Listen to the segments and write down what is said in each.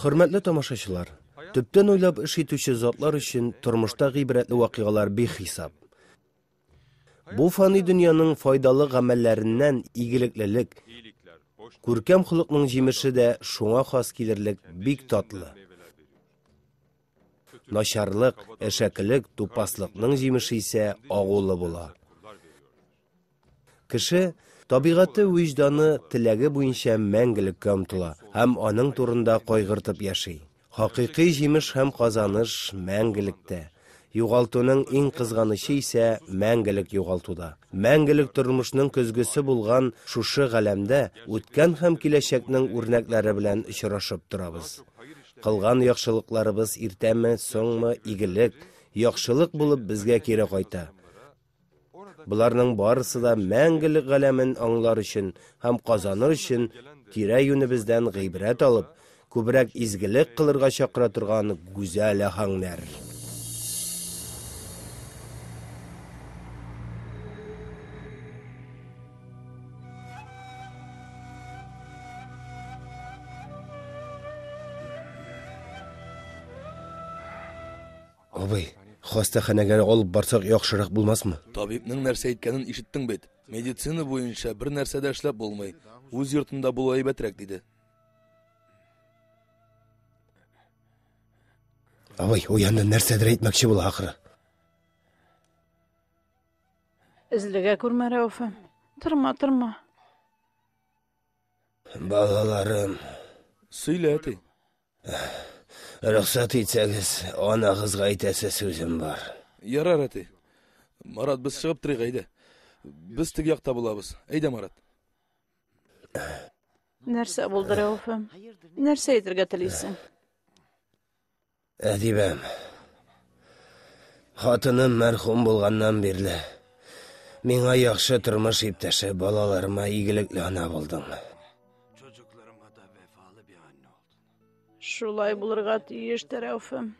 Hürmetli tamaşaçılar, tüpten oylap iş etüşü zatlar için turmuşta gibretli vakigalar bir hesap. Bu fani dünyanın faydalı amellerinden iyiliklilik, görkem hılıkның jimişi de şuna has kilirlik bik tatlı. Naşarlık, eşekilik, tupaslıkның jimişi ise ağollı bola. Kişi, tabiatı vicdanı tilegi boyunca мәңгілікке ұмтыла, hem onun turunda koygırtıp yaşay. Hakiki jimiş hem kazanış мәңгілікte. Yoğaltının en kızganışı ise мәңгілік yoğaltuda. Мәңгілік turmuşның көзгüsü bulgan şuşu galemde ötken hem kileşekның örnekleri bilen uçraşıp durabız. Kılgan yaxşılıklarыбыз irtemi, soňmy igilik, yaxşılık bulup bizge keri qayta. Bularның barысы da мәңгілік галәмен аңлар үшін, hem kazanır үшін tire yönümüzden gıybret alıp, kübrek izgilik kılırga çakıra turgan güzel ahanglar. Abay, hastaxanaga olib barsak yaxşıрақ bulmasmı? Tabipning narsa aytganini eshitding bet. Meditsina bo'yicha bir narsada ishlab bo'lmay, o'z yurtimda bu aybatrak dedi. Abay, o yanda narsadir aytmoqchi bo'l axir. Izliga ko'rma Raufim. Turma. Balalarım, Söyledi. ruxsat etsangiz, ona qizga aytasa so'zim bor. Yarar ati. Marat biz chiqib turik ayda. Biz tig yoqda bo'lamiz. Ayda Marat. Narsa bo'ldi Raufim. Narsa aytirga tilaysan? Adibam, xotinim marhum bo'lgandan beri menga yaxshi turmush iptashi, balalarıma iyilikli ana bo'lding. Şulay bulurga tiyişti Raufim.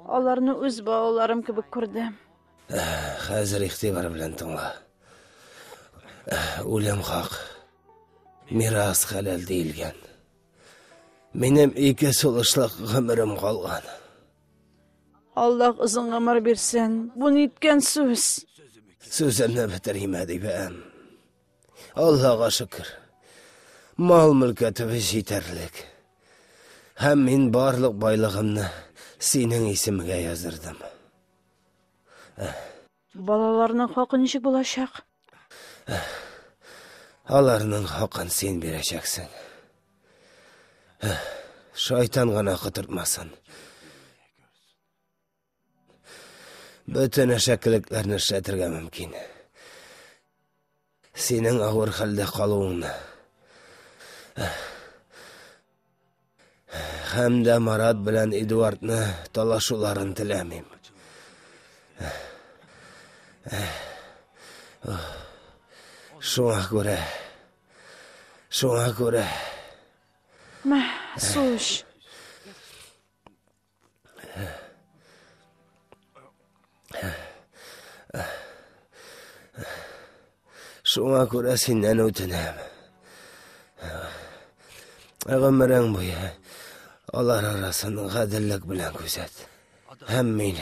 Onlarını öz bağlarım gibi kurdum. Hazır ihtibar bilen tingla. O'lim haq. Miras halal deyilgan. Menim 2 suluşluk ömrüm qolgan. Allah uzun ömür bersin. Bunu etken söz. Sözümni bitireyim adibam. Allah'a şükür. Mal mülketimiz yeterlik. Hem men barlık baylığımni senin ismiga yazırdım. Balalarının hakkı nişik bulaşak? Alarının hakkını sen vereceksin. Şeytan gana kıtırtmasın. Bütün eşekliklerini işletirge mümkün. Senin ağır halde kalıuğunu. Hem de Marat bilen Edward'ni talaşularını tilemeyim. Şuna göre. Mahsuş. Şuna göre senden ötünem. Ömrün boyu onlar arasını gadillik bilen gözet. Hem men.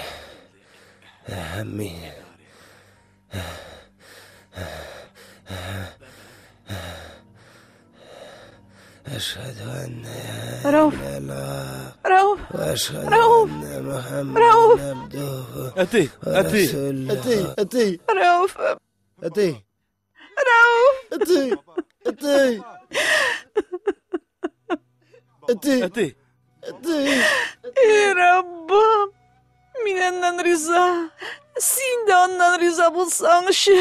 أشهد أن لا إله Rauf. وأشهد Rauf. أن محمد Rauf. عبده Ati. ورسوله. Raufim. أتي Rauf. Ati. Ey Rabbim. Minenden rıza. Sen de ondan rıza bulsan şu.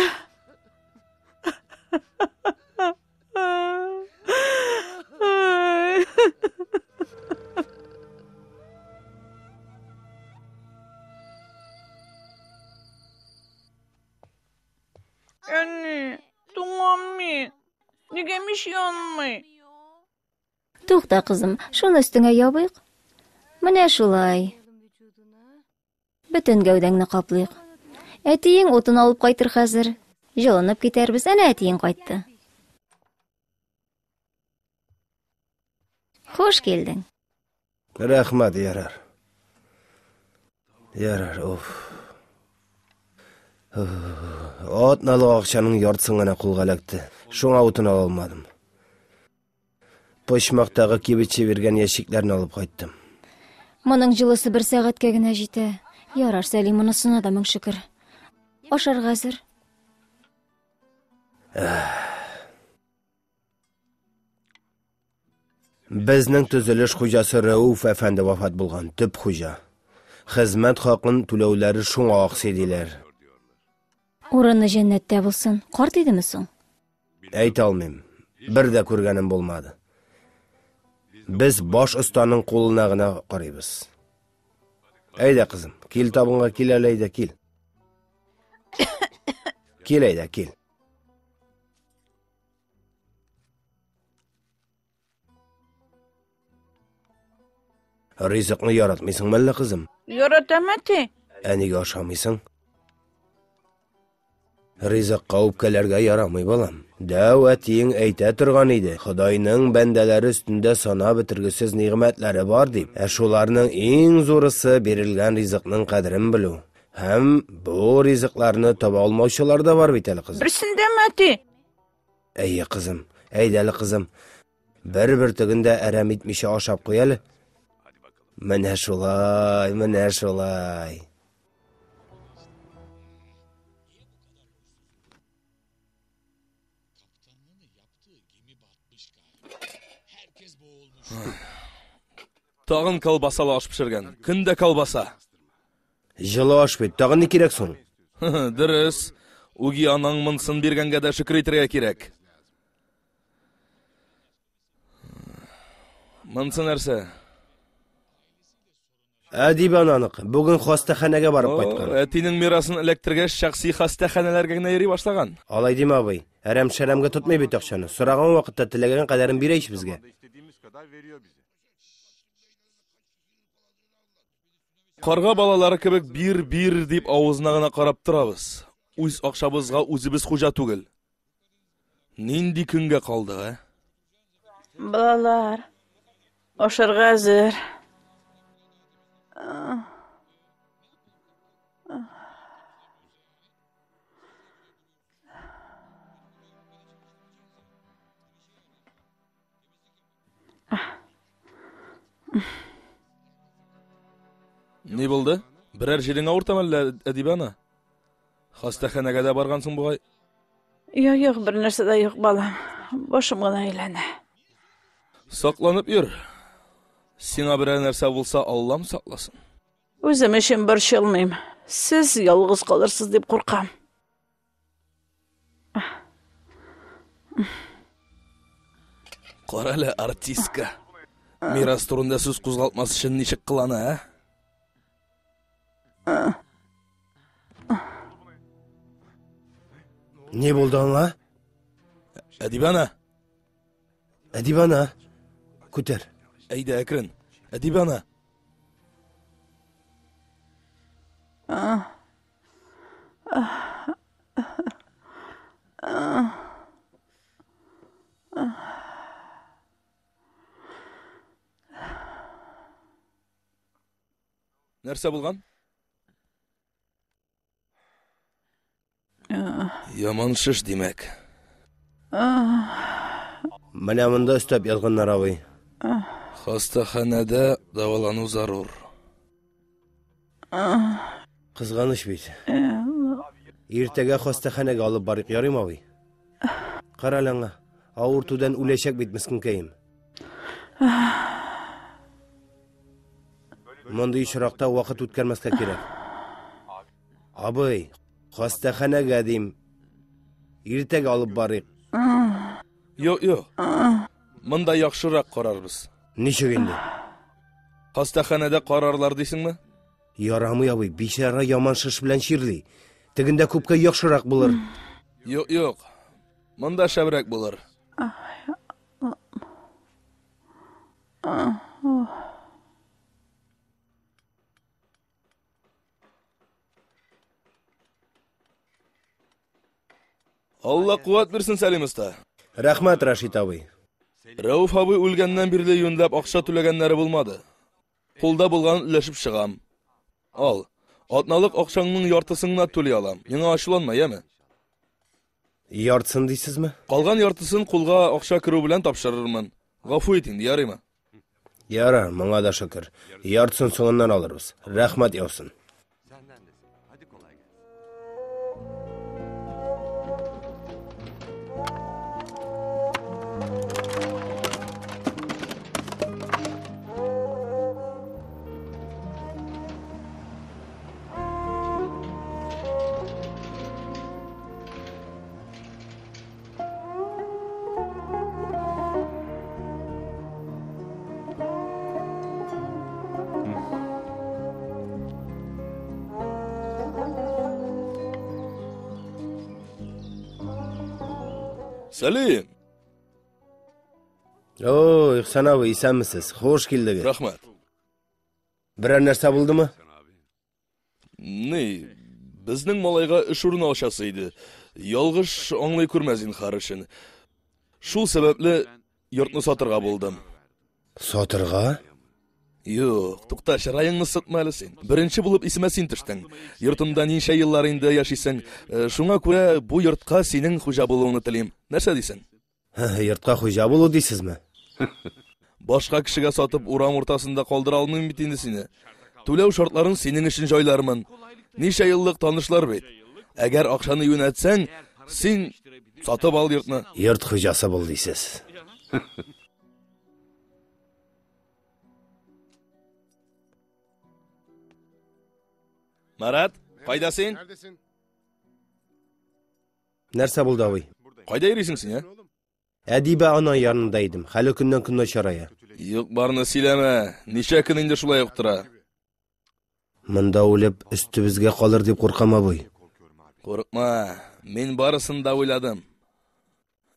Anne, tuğammi. Nigemiş yanmay. To'xta qizim, shuni ustingga yopayıq. Mana shulay. Bütün gavdangni qoplayıq. Atiying o'tin olib qaytir hozir. Yo'linib ketarmiz, ana atiying qaytdi. Xush kelding. Rahmat, yarar. Yarar, of. Отналы ақшаның яртысын ғана қолға ілікті. Шоңа отын ала алмадым. Пошмақтағы кебетше берген ящиклерін алып қайттым. Мұның жылысы 1 сағатқа генә җитә. Ярар, Сәлим, монысына да мең шөкер. Ашарга әзер. Безнең төзелеш хуҗасы Рәүф әфәнде вафат булган, төп хуҗа. Хезмәт хакын түләүләре шуңа аксый диләр. Урыны җәннәттә булсын. Карт идеме соң? Әйтә алмыйм. Бер дә күргәнем булмады. Без баш останың кулына гына карыйбыз. Әйдә, кызым, кил табынга, кил әле, кил. Кил, әйдә, кил. Ризыкны яратмыйсың мәллә, кызым? Яратам, әти. Нигә ашамыйсың? Ризыкка үпкәләргә ярамый, балам. Дәү әтиең әйтә торган иде. Худайның бәндәләре өстендә сана бетергесез нигъмәтләре бар дип. Шуларның иң зурысы бирелгән ризыкның кадерен белү. Һәм бу ризыкларны таба алмаучылар да бар бит әле, кызым. Берсендәме, әти? Әйе, кызым. Әйдә әле, кызым. Бер төгендә әрәм итмичә ашап куй әле. Менә шулай, менә шулай. Тагын колбасалы аш пешергән. Көндә колбаса. Җылы аш бит, тагын ни кирәк соң? Дөрес. Уги анаң монсын биргәнгә дә шөкер итәргә кирәк. Монсы нәрсә? Әдиб ананык. Бүген хастаханәгә барып кайткан. Әтинең мирасын электергәч, шәхси хастаханәләргә генә йөри башлаган. Алай диме, абый. Әрәм-шәрәмгә тотмый бит акчаны. Сораган вакытта теләгән кадәрен бирә ич безгә. Карга балалары кебек бир дип авызына гына карап торабыз. Үз акчабызга үзебез хуҗа түгел. Нинди көнгә калдык, ә? Балалар, ашарга әзер. Ни булды? Берәр җиреңә авыртамы, Әдибана? Хастаханәгә дә баргансың бугай? Юк, бер нәрсә дә юк, балам. Башым гына әйләнә. Сакланып йөр. Сиңа берәр нәрсә булса, Аллам сакласын. Үзем өчен борчылмыйм. Сез ялгыз калырсыз дип куркам. Кара әле, артистка. Мирас турында сүз кузгалтмас өчен ничек кылана, ә? Ни булды аңа? Әдибана, Әдибана, күтәр. әйдә әкрен. Әдибана. Нәрсә булган? Яман шиш димәк. Менә монда өстәп язганнар, абый. Хастаханәдә дәвалану зарур. Кызганыч бит. Иртәгә хастаханәгә алып барыйк, ярыймы, абый? Кара аңа. Авыртудан үләчәк бит мискинкәем. Мондый чиракта вакыт үткәрмәскә кирәк. Абый, хастаханәгә дим. Иртәгә алып барыйк. Юк. Монда яхшырак карарбыз. Ничек инде? Хастаханәдә карарлар дисеңме? Ярамый, абый, бичара яман шиш белән чирли. Тегендә күпкә яхшырак булыр. Юк. Монда шәбрәк булыр. Алла куат бирсен, Сәлим уста. Рәхмәт, Рашид абый. Рәүф абый үлгәннән бирле юнлап акча түләгәннәре булмады. Кулда булган өләшеп чыгам. Ал. Атналык акчаңның яртысына түли алам. Миңа ачуланма, яме? Яртсын дейсезме? Калган яртысын кулга акча керү белән тапшырырмын. Гафу ит инде, ярыймы? Ярар, моңа да шөкер. Яртсын соңыннан алырбыз. Рәхмәт яусын. Сәлим. О, Ихсан абый, исәнмесез? Хош килдегез. Рәхмәт. Берәр нәрсә булдымы? Ни, безнең малайга эш урыны ачасы иде. Ялгыш аңлый күрмәс инхар өчен. Шул сәбәпле йортны сатырга булдым. Сатырга? Юк, тукта, чыраеңны сытма әле син. Беренче булып исемә син төштең. Йортымда ничә еллар инде яшисең. Шуңа күрә бу йортка синең хуҗа булуыңны телим. Нәрсә дисең? Йортка хуҗа булу дисезме? Башка кешегә сатып урам уртасында калдыра алмыйм бит инде сине. Түләү шартларын синең өчен җайлармын. Ничә еллык танышлар бит. Әгәр акчаны юнәтсәң, син сатып ал йортны. Йорт хуҗасы бул дисез. Марат, кайда син? Нәрсә булды абый? Кайда йөрисең син, Әдибә ана янында идем. Хәле көннән көн начарая. Юк, барны сөйләмә. Ничә көн инде шулай ук тора. Монда үлеп өстебезгә калыр дип куркам абый. Курыкма, мин барысын да уйладым.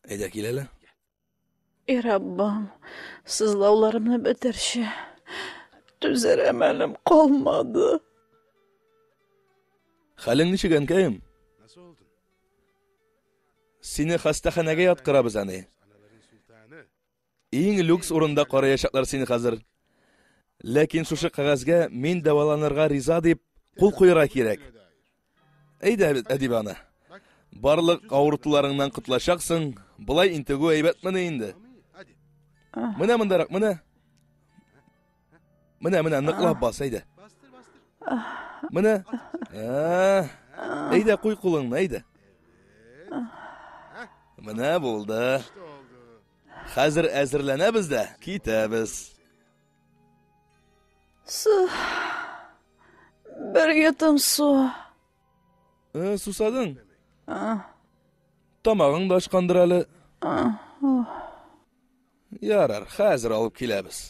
Әйдә кил әле. Раббым, сызлауларымны бетерші. Түзер әмәлем қалмады. Хәлең ничек, әнкәем? Сине хастаханәгә яткырабыз әни. Иң люкс урында караячаклар сине хәзер. Ләкин шушы кагазгә мин дәваланырга риза дип кул куйырга кирәк. Әйдә, Әдибә ана. Барлык авыртуларыңнан котлашаксың. Булай интегү әйбәтме инде? Менә мондарак, менә. Менә ныклап бас, әйдә. Менә. Әйдә, куй кулыңны, әйдә. Менә булды. Хәзер әзерләнәбез дә, китәбез. Su. Bir yudum su. Susadың? Тамағың да ашқандыр әлі. Ярар, хәзер алып киләбез.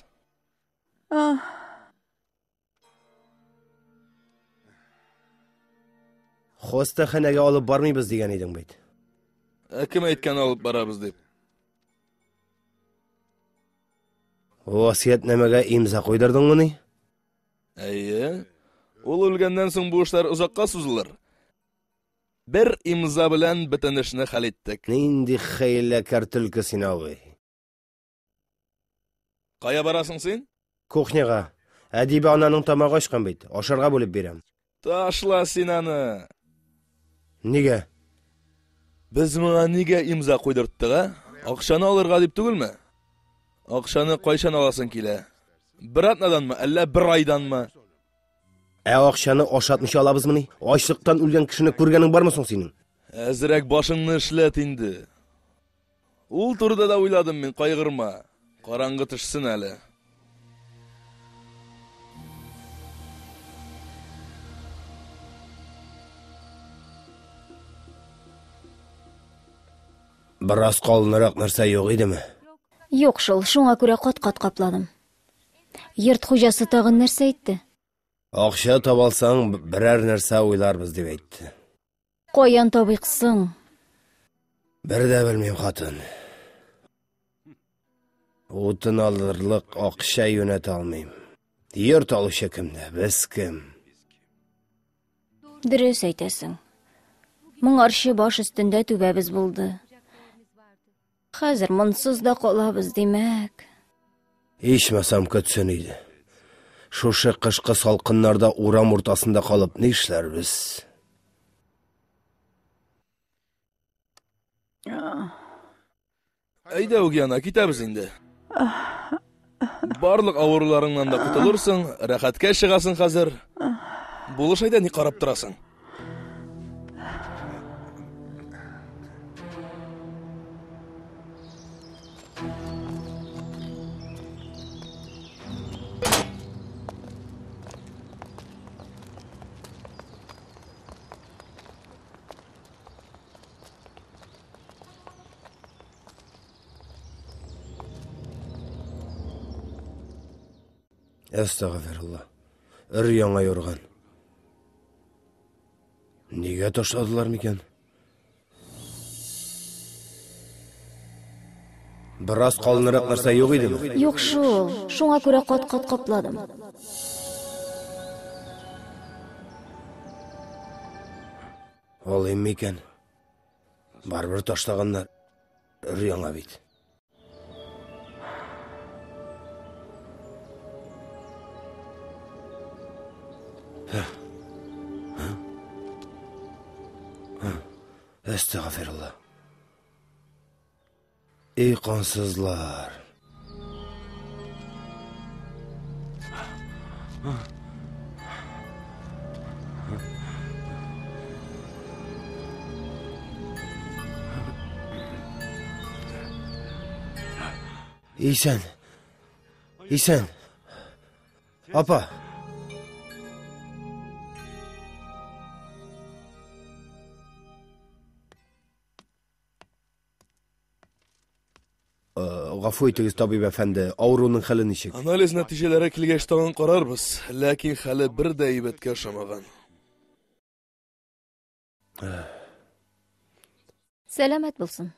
Хастаханәгә алып бармыйбыз дигән идең бит. Кем әйткән алып барабыз дип? Васиятнамәгә имза куйдырдыңмы ни? Әйе. Ул үлгәннән соң бу эшләр озакка сузылыр. Бер имза белән бөтен эшне хәл иттек. Нинди хәйләкәр төлке син абый. Кая барасың син? Кухняга. Әдибә ананың тамагы ачкан бит. Ашарга бүлеп бирәм. Ташла син аны. Нигә? Без моңа нигә имза куйдырттык, Акчаны алырга дип түгелме? Акчаны кайчан аласың килә? Bir атнаданмы, әллә bir айданмы? Акчаны ашатмыйча алабызмы ни? Ачлыктан үлгән кешене күргәнең бармы соң синең? Әзрәк башыңны эшләт инде. Ул турыда да уйладым мин, кайгырма. Караңгы төшсен әле. Бераз калынрак нәрсә юк идеме? Юк шул, шуңа күрә кат-кат капладым. Йорт хуҗасы тагын нәрсә әйтте? Акча табалсаң, берәр нәрсә уйларбыз дип әйтте. Каян табыйксың? Бер дә белмим, хатын. Утын алырлык акча юнәтә алмыйм. Йорт алучы кемдә? Без кем? Дөрес әйтәсең. Моңарчы баш өстендә түбәбез булды. Хәзер монсыз да калабыз димәк. Ичмасам көтсен иде. Шушы кышкы салкыннарда урам уртасында калып не эшләрбез? Әйдә, Угиана, китәбез инде. Барлык авыруларыңнан да кутылырсың, рәхәткә чыгасың хәзер. Булыш, әйдә, ни карап торасың? Әстәгъфирулла. Өр-яңа юрган. Нигә ташладылар микән? Бераз калынрак нәрсә юк идеме? Юк шул, шуңа күрә кат-кат капладым. Ал микән? Барбер ташлаганнар. Өр-яңа бит. Әстәгъфирулла. Ey qansızlar. İyisen. İyisen. Apa. Гафу итегез, табиб әфәнде, ауруның хәле ничек? Анализ нәтиҗәләре килгәч тагын карарбыз, ләкин хәле бер дә әйбәткә ошамаган. Сәламәт булсын.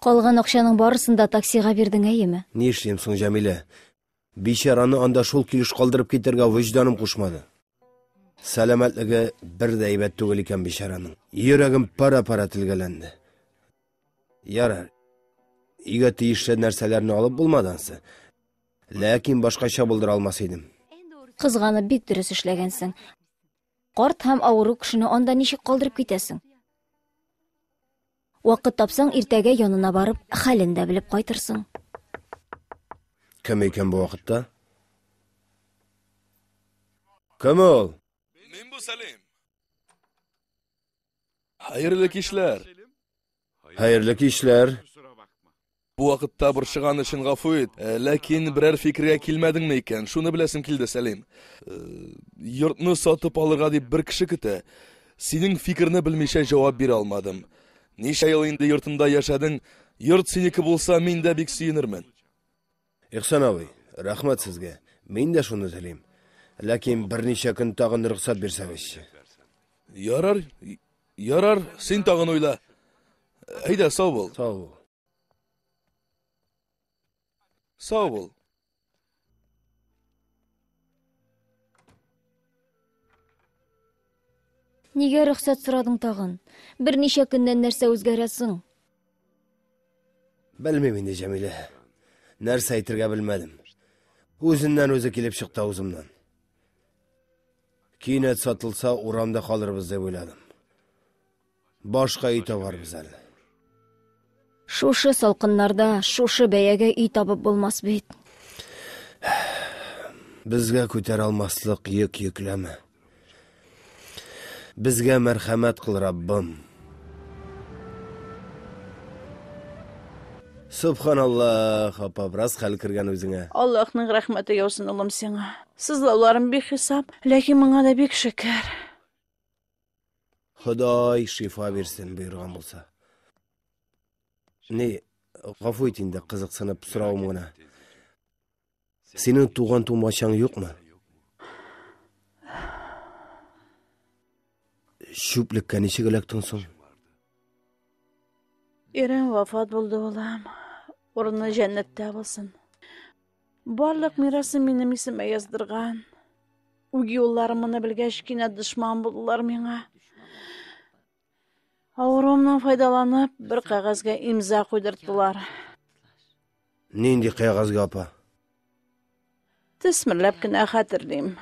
Калган акчаның барысын да таксига бирдең, әйеме? Ни эшлим соң, Җәмилә? Бичараны анда шул килеш калдырып китәргә вөҗданым кушмады. Сәламәтлеге бер дә әйбәт түгел икән бичараның. Йөрәгем пара-пара телгәләнде. Ярар. Өйгә тиешле нәрсәләрне алып булмадансы. Ләкин башкача булдыра алмас идем. Кызганып бик дөрес эшләгәнсең. Карт һәм авыру кешене анда ничек калдырып китәсең? Вакыт тапсаң, иртәгә янына барып, хәлен дә белеп кайтырсың. Кем икән бу вакытта? Кем ул? Мин бу Сәлим. Хәерле кичләр. Хәерле кичләр. Бу вакытта борчыган өчен гафу ит, ләкин берәр фикергә килмәдеңме икән? Шуны беләсем килде, Сәлим. Йортны сатып алырга дип бер кеше көтә. Синең фикерне белмичә җавап бирә алмадым. Ничә ел инде йортында яшәдең, йорт синеке булса, мин дә бик сөенермен. Ихсан абый, рәхмәт сезгә. Мин дә шуны телим. Ләкин берничә көн тагын рөхсәт бирсәгезче. Ярар, ярар, син тагын уйла. Әйдә, сау бул. Сау бул. Сау бул. Нигә рөхсәт сорадың тагын? Берничә көннән нәрсә үзгәрәсең? Белмим инде, Җәмилә. Нәрсә әйтергә белмәдем. Үзеннән үзе килеп чыкты авызымнан. Кинәт сатылса, урамда калырбыз дип уйладым. Башка үй табарбыз әле. Шушы салкыннарда, шушы бәягә үй табып булмас бит. Безгә күтәрә алмаслык йөк йөкләмә. Безгә мәрхәмәт кыл, Раббым. Субханаллах, апа, бераз хәл кергән үзеңә. Аллаһның рәхмәте яусын, улым, сиңа. Сызлауларым бик хисап, ләкин моңа да бик шөкер. Ходай шифа бирсен, боерган булса. Ни, гафу ит инде, кызыксынып сорауым гына. Синең туган тумачаң юкмы? Шүплеккә ничек эләктең соң? Eren vafat buldu olam. Orunu cennette bulsun. Barlık mirası benim isime yazdırgan. Ugi yollarımını bilgeçkine düşman buldular mena. Avurumdan faydalanıp bir kağızga imza koydurttular. Nindi qog'ozga opa? Tismirlep kine hatırlayayım.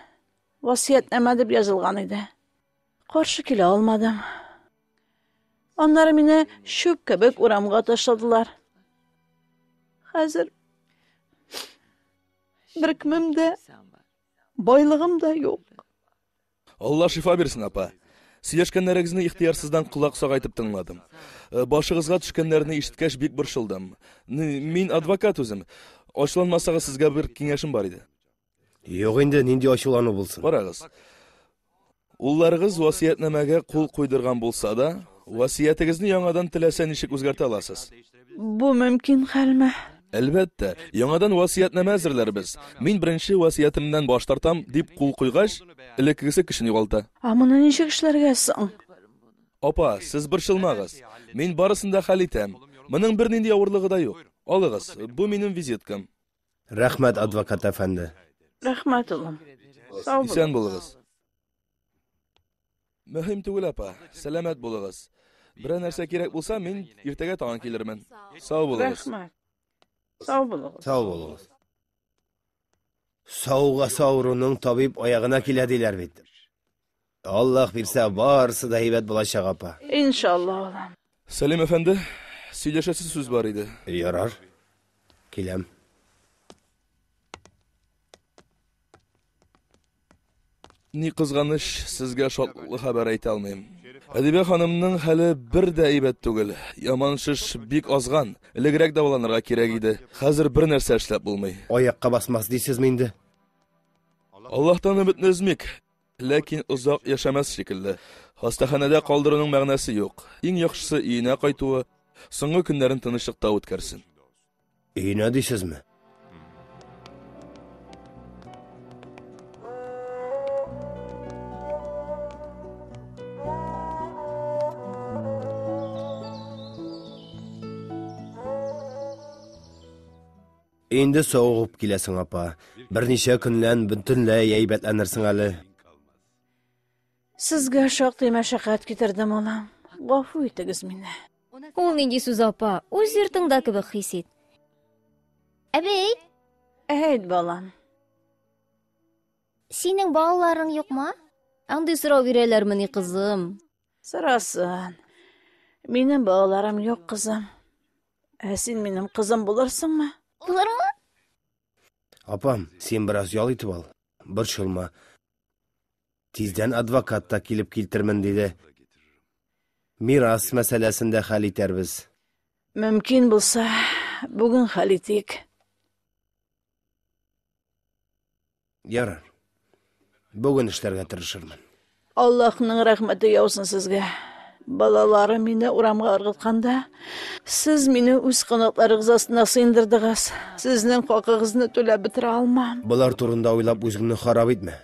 Vasiyetname deb yazılgan idi. Karşı kile olmadım. Onlar meni şüp kebek uramga taşladılar. Hazır birikimim de, boylığım da yok. Allah şifa versin apa. Сөйләшкәннәрегезне ихтыярсыздан кулак сагайтып тыңладым. Башыгызга төшкәннәрне ишеткәч бик борчылдым. Мин адвокат үзем. Ачуланмасагыз сезгә бер киңәшем бар иде. Yo'q endi nindi ачулану булсын. Барагыз. Улларыгыз васиятнамәгә кул куйдырган булса да, васиятегезне яңадан теләсә ничек үзгәртә аласыз? Bu mümkün хәлме? Әлбәттә, яңадан васиятнамә әзерләрбез. Мин беренче васиятымнан баш тартам дип кул куйгач, элеккесе кешене югалта. Амуны ничек эшләргә соң? Апа, сез борчылмагыз. Мин барысын да хәл итәм. Моның бер нинди авырлыгы да юк. Алыгыз, бу минем визиткам. Рәхмәт, адвокат әфәнде. Рәхмәт улым. Сау бул. Исән булыгыз. Мөһим түгел апа, сәламәт булыгыз. Бер нәрсә кирәк булса, мин иртәгә тагын килермен. Сау булыгыз. Рәхмәт. Сау булыгыз. Sağ olunuz. Sağığa sağırının tabip ayağına kilediler bit. Allah bilse barısı da heybet bulaşacak apa. İnşallah olam. Сәлим әфәнде, сөйләшәсе сүз бар иде. Yarar. Kilem. Ни кызганыч, сезгә шатлыклы хәбәр әйтә алмыйм. Әдибә ханымның хәле бер дә әйбәт түгел. Яман шиш бик азган. Элегрәк дәваланырга кирәк иде. Хәзер бер нәрсә эшләп булмый. Ayakka basmaz deysizmi indi? Аллаһтан үмитне өзмик, ләкин узак яшәмәс шикелле. Хастаханәдә калдыруның мәгънәсе юк. Иң яхшысы өенә кайтуы, соңгы көннәрен тынычлыкта үткәрсен. İğne deysizmi? Endi soğup kilesin apa. Bir neçe günlən bütünlәй әйбәтләнерсең әле. Sizga шактый мәшәкать китердем улам. Гафу итегез мине. Ул нинди сүз апа? Үз йортыңда кебек хис ит. Әбей, Әйт балам. синең балаларың юкмы? Андый сорау бирәләрме ни кызым? Сорасын. Минем балаларым юк кызым. Син минем кызым булырсыңмы? Булырмы? Апам, sen biraz yol itib al. Борчылма. Tizden advokatта килеп килтермен диде. Мирас мәсьәләсендә хәл итәрбез. Мөмкин булса, бүген хәл итик. Ярар. Бүген эшләргә тырышырмын. Аллаһның рәхмәте яусын сезгә. Балалары мине урамга ыргытканда, сез мине үз канатларыгыз астына сыйндырдыгыз. Сезнең хакыгызны түләп бетерә алмам. Булар турында уйлап үзеңне харап итмә.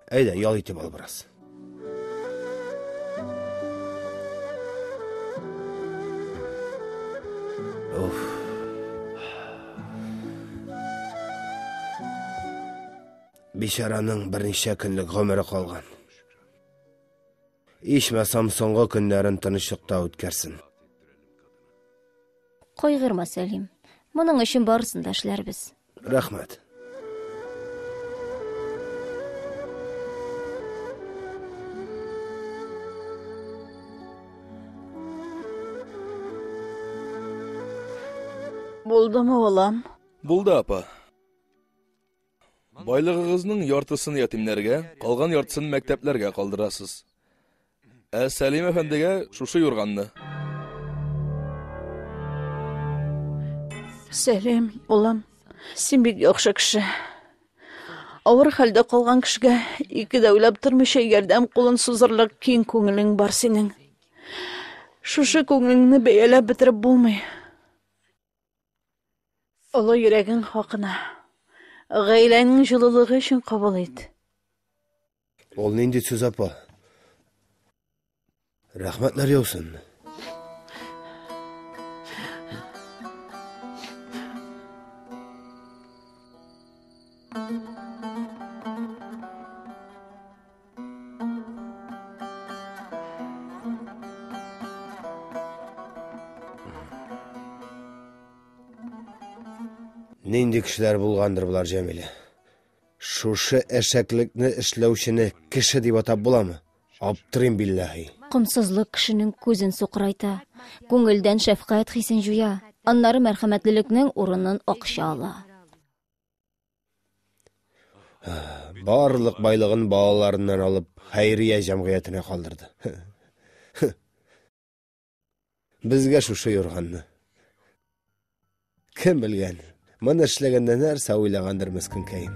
Әйдә, ял итеп ал biraz. Of. Бишараның bir neçə günlük гомере калган. İşməsəm соңгы көннәрен тынычлыкта үткәрсен. Кайгырма, Сәлим. Моның өчен барысын да эшләрбез. Рәхмәт. Булдымы улам? Булды апа. Байлыгыгызның яртысын ятимнәргә, калган яртысын мәктәпләргә калдырасыз. Сәлим әфәндегә шушы юрганны. Сәлим, улам, син бик яхшы кеше. Авыр хәлдә калган кешегә ике дәүләп тормыйча ярдәм кулын сузырлык киң күңелең бар синең. Шушы күңелеңне бәяләп бетереп булмый. Олы йөрәгең хакына, гаиләнең җылылыгы өчен кабул ит. Ул нинди сүз апа? Рәхмәтләр яусын. Нинди кешеләр булгандыр булар, Җәмилә. Шушы әшәклекне эшләүчене кеше дип атап буламы? Аптырыйм биллаһи. Комсызлык кешенең күзен сукрайта, күңелдән шәфкать хисен жуя, аннары мәрхәмәтлелекнең урынын акча ала. Барлык байлыгын балаларыннан алып, хәйрия җәмгыятенә калдырды. Безгә шушы юрганны. Кем белгән? Моны эшләгәндә нәрсә уйлагандыр мескенкәем.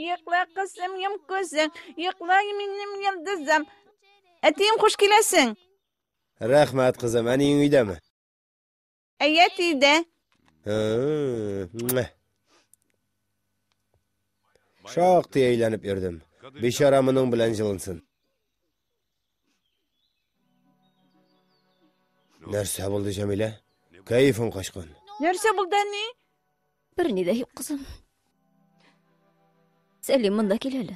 Йокла кызым, йом күзең, йокла минем йолдызым. Әтием, хуш киләсең. Рәхмәт, кызым, әниең өйдәме? Әйәт өйдә. Шактый әйләнеп йөрдем. Бишара моның белән җылынсын. Нәрсә булды, Җәмилә? Кәефең качкан. Нәрсә булды, ни? Бер ни дә юк, кызым. Сәлим монда кил әле.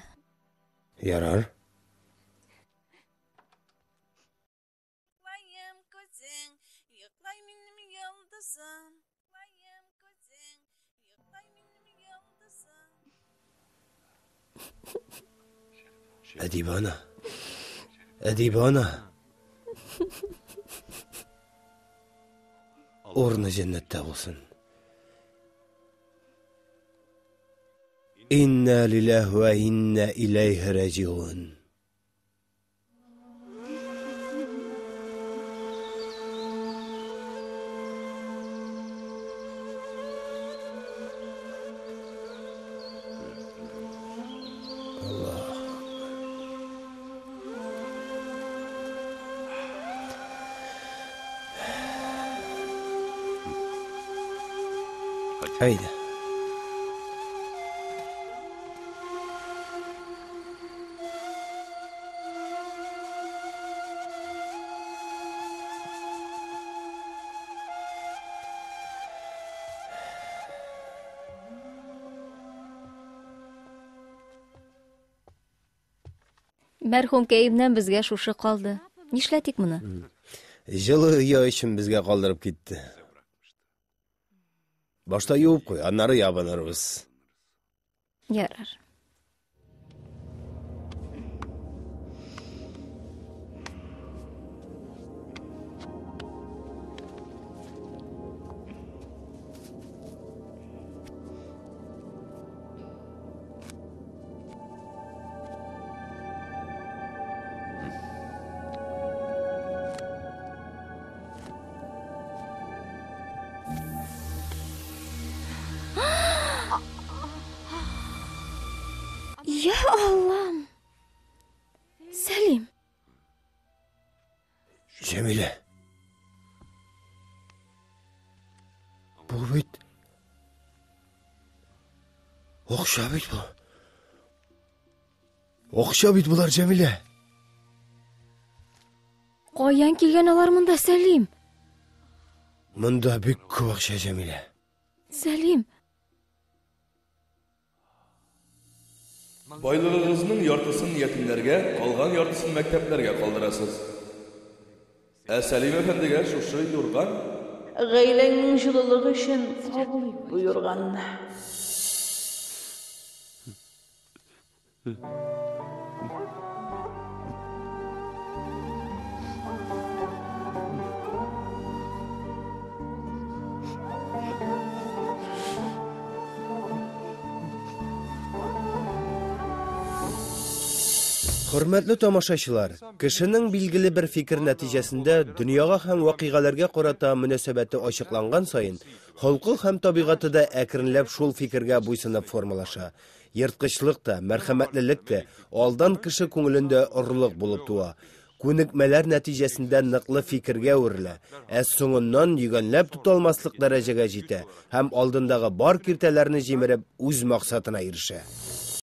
Ярар. Йоклаем күзең, йоклай минем йолдызым. Йоклаем күзең, йоклай минем йолдызым. Әдибана. Әдибана. Урны җәннәттә булсын. Инна лиллаһи ва инна илейһи раҗиун. Haydi. Мәрхүм кәйемнән безгә шушы калды. Нишләтик моны? Җылы өйе өчен безгә калдырып китте. Башта юып куй, аннары ябынырбыз. Ярар. Ya Allah'ım. Сәлим. Җәмилә. Бу бит Акча бит бу. Акча бит булар, Җәмилә. Каян килгән алар монда, Сәлим? Монда бик күп акча, Җәмилә. Сәлим. Байлыгыгызның яртысын ятимнәргә, калган яртысын мәктәпләргә калдырасыз. Сәлим әфәндегә шушы юрган Гаиләңнең җылылыгы өчен кабул ит буйрганны. Хөрмәтле тамашачылар, кешенең билгеле бер фикер нәтиҗәсендә дөньяга һәм вакыйгаларга карата мөнәсәбәте ачыкланган саен, халкы һәм табигаты да әкренләп шул фикергә буйсынып формалаша. Йырткычлык та, мәрхәмәтлелек тә алдан кеше күңелендә орлык булып туа. Күнекмәләр нәтиҗәсендә ныклы фикергә үрелә, соңыннан йөгәнләп тоталмаслык дәрәҗәгә җитә һәм алдындагы бар киртәләрне җимереп үз максатына ирешә.